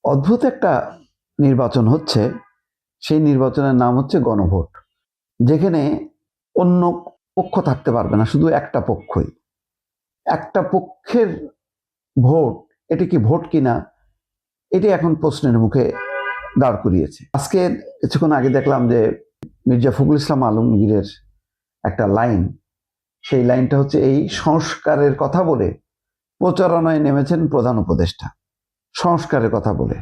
অদ্ভুত একটা নির্বাচন হচ্ছে, সেই নির্বাচনের নাম হচ্ছে গণভোট, যেখানে অন্য পক্ষ থাকতে পারবে না, শুধু একটা পক্ষই। একটা পক্ষের ভোট, এটি কি ভোট কিনা, এটি এখন প্রশ্নের মুখে দাঁড় করিয়েছে। আজকে কিছুক্ষণ আগে দেখলাম যে মির্জা ফখরুল ইসলাম আলমগীরের একটা লাইন, সেই লাইনটা হচ্ছে এই সংস্কারের কথা বলে প্রচারণায় নেমেছেন প্রধান উপদেষ্টা। সংস্কারের কথা বলে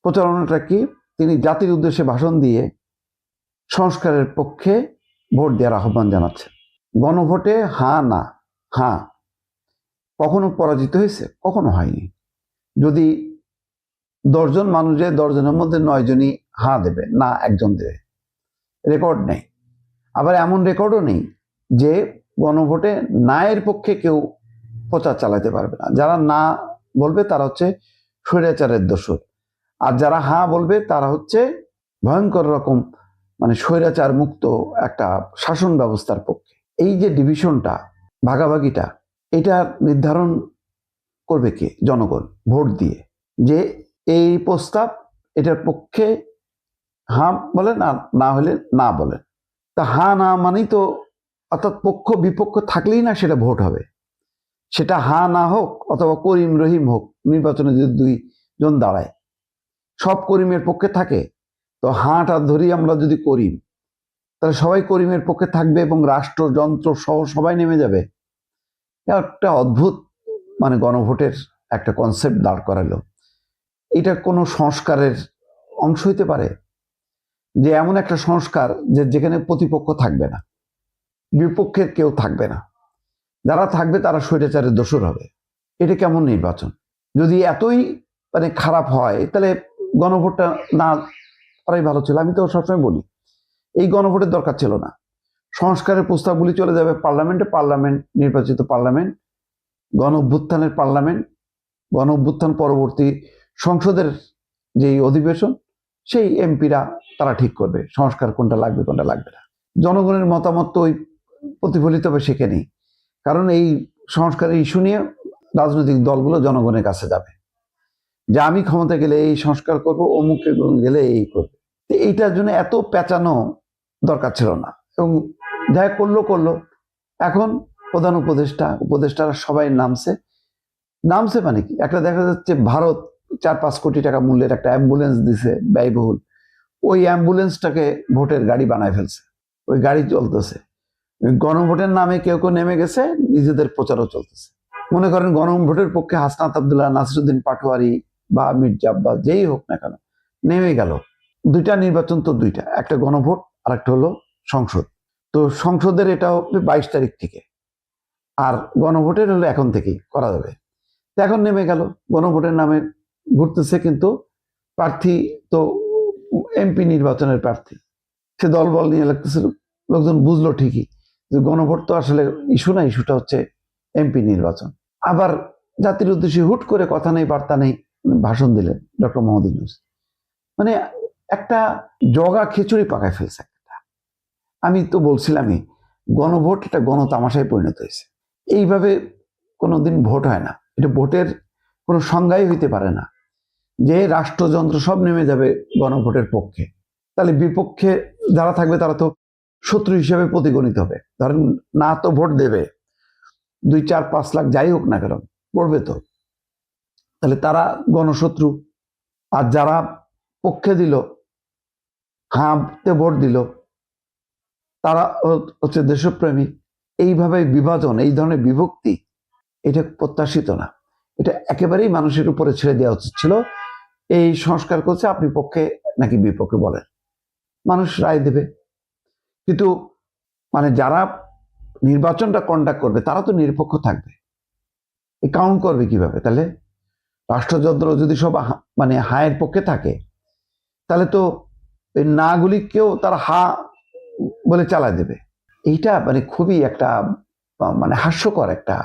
প্রচারণাটা কি? তিনি জাতির উদ্দেশ্যে ভাষণ দিয়ে সংস্কারের পক্ষে ভোট দেওয়ার আহ্বান জানাচ্ছেন। গণভোটে হ্যাঁ না, হ্যাঁ কখনো পরাজিত হয়েছে? কখনো হয়নি। যদি 10 জন মানুষের 10 জনের মধ্যে 9 জনই হ্যাঁ দেবে, না একজন দেবে, রেকর্ড নেই। আবার এমন রেকর্ডও নেই যে গণভোটে না এর পক্ষে কেউ প্রচার চালাতে পারবে না। যারা না বলবে তারা হচ্ছে স্বৈরাচারের দোষর, আর যারা হ্যাঁ বলবে তারা হচ্ছে ভয়ঙ্কর রকম স্বৈরাচার মুক্ত একটা শাসন ব্যবস্থার পক্ষে। এই যে ডিভিশনটা, ভাগাভাগিটা, এটা নির্ধারণ করবে কে? জনগণ ভোট দিয়ে, যে এই প্রস্তাব এটার পক্ষে হ্যাঁ বলেন আর না হলে না বলেন। তা হ্যাঁ না মানেই তো, অর্থাৎ পক্ষ বিপক্ষ থাকলেই না সেটা ভোট হবে। সেটা হ্যাঁ না হোক অথবা করিম রহিম হোক, নির্বাচনে যদি 2 জন দাঁড়ায়, সব করিমের পক্ষে থাকে, তো হাঁটা ধরি আমরা যদি করিম, তাহলে সবাই করিমের পক্ষে থাকবে এবং রাষ্ট্রযন্ত্র সহ সবাই নেমে যাবে। একটা অদ্ভুত গণভোটের একটা কনসেপ্ট দাঁড় করালো। এটা কোনো সংস্কারের অংশ হইতে পারে? যে এমন একটা সংস্কার যেখানে প্রতিপক্ষ থাকবে না, বিপক্ষের কেউ থাকবে না, যারা থাকবে তারা স্বৈরাচারের দোষর হবে। এটা কেমন নির্বাচন? যদি এতই খারাপ হয়, তাহলে গণভোটটা না করাই ভালো ছিল। আমি তো সবসময় বলি এই গণভোটের দরকার ছিল না। সংস্কারের প্রস্তাবগুলি চলে যাবে পার্লামেন্টে, পার্লামেন্ট নির্বাচিত পার্লামেন্ট, গণ অভ্যুত্থানের পার্লামেন্ট, গণ অভ্যুত্থান পরবর্তী সংসদের যেই অধিবেশন, সেই এমপিরা তারা ঠিক করবে সংস্কার কোনটা লাগবে কোনটা লাগবে না। জনগণের মতামত তো ওই প্রতিফলিত হবে সেখানেই, কারণ এই সংস্কারের ইস্যু নিয়ে রাজনৈতিক দলগুলো জনগণের কাছে যাবে যে আমি ক্ষমতা গেলে এই সংস্কার করব, অমুকে গেলে এই করবে। এইটার জন্য এত পেঁচানো দরকার ছিল না, এবং যাই করলো। এখন প্রধান উপদেষ্টারা সবাই নামছে মানে কি, একটা দেখা যাচ্ছে ভারত 4-5 কোটি টাকা মূল্যের একটা অ্যাম্বুলেন্স দিছে ব্যয়বহুল, ওই অ্যাম্বুলেন্সটাকে ভোটের গাড়ি বানায় ফেলছে, ওই গাড়ি চলতেছে। গণভোটের নামে কেউ কেউ নেমে গেছে, নিজেদের প্রচারও চলতেছে। মনে করেন গণভোটের পক্ষে হাসনাত আব্দুল্লাহ, নাসিরুদ্দিন পাটোয়ারি বা মির্জা আব্বাস যেই হোক না কেন নেমে গেল। 2টা নির্বাচন তো 2টা, একটা গণভোট আর একটা হলো সংসদ। তো সংসদের এটা হবে 22 তারিখ থেকে, আর গণভোটের হলো এখন থেকেই করা যাবে। এখন নেমে গেল, গণভোটের নামে ঘুরতেছে, কিন্তু প্রার্থী তো এমপি নির্বাচনের প্রার্থী, সে দলবল নিয়ে লাগতেছে। লোকজন বুঝলো ঠিকই যে গণভোট তো আসলে ইস্যু না, ইস্যুটা হচ্ছে এমপি নির্বাচন। আবার জাতির উদ্দেশ্যে হুট করে কথা নেই বার্তা নেই ভাষণ দিলেন ডক্টর মোহাম্মদ ইউনূস। একটা জগা খিচুড়ি পাকায় ফেলছে। আমি তো বলছিলামই গণভোট এটা গণতামাশায় পরিণত হয়েছে। এইভাবে কোনোদিন ভোট হয় না, এটা ভোটের কোনো সংজ্ঞাই হইতে পারে না যে রাষ্ট্রযন্ত্র সব নেমে যাবে গণভোটের পক্ষে। তাহলে বিপক্ষে যারা থাকবে তারা তো শত্রু হিসেবে প্রতিগণিত হবে। ধরেন না তো ভোট দেবে 2-4-5 লাখ যাই হোক না কেন পড়বে তো, তাহলে তারা গণশত্রু। আর যারা পক্ষে দিল, হাতে ভোট দিল, তারা হচ্ছে দেশপ্রেমী। এইভাবে বিভাজন, এই ধরনের বিভক্তি, এটা প্রত্যাশিত না। এটা একেবারেই মানুষের উপরে ছেড়ে দেওয়া উচিত ছিল। এই সংস্কার করছে, আপনি পক্ষে নাকি বিপক্ষে বলেন, মানুষ রায় দেবে। কিন্তু যারা নির্বাচনটা কন্ডাক্ট করবে তারা তো নিরপেক্ষ থাকবে। কাউন্ট করবে কিভাবে? তাহলে রাষ্ট্রযন্ত্র যদি সব হায়ের পক্ষে থাকে, তাহলে তো এই নাগুলিকেও তারা হা বলে চালায় দেবে। এইটা খুবই একটা হাস্যকর একটা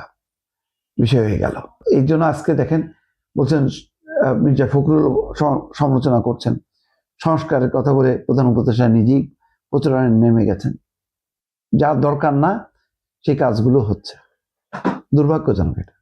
বিষয় হয়ে গেল। এই জন্য আজকে দেখেন বলছেন মির্জা ফখরুল সমালোচনা করছেন, সংস্কারের কথা বলে প্রধান উপদেষ্টা নিজেই প্রচারণায় নেমে গেছেন। যা দরকার না সেই কাজগুলো হচ্ছে, দুর্ভাগ্যজনক এটা।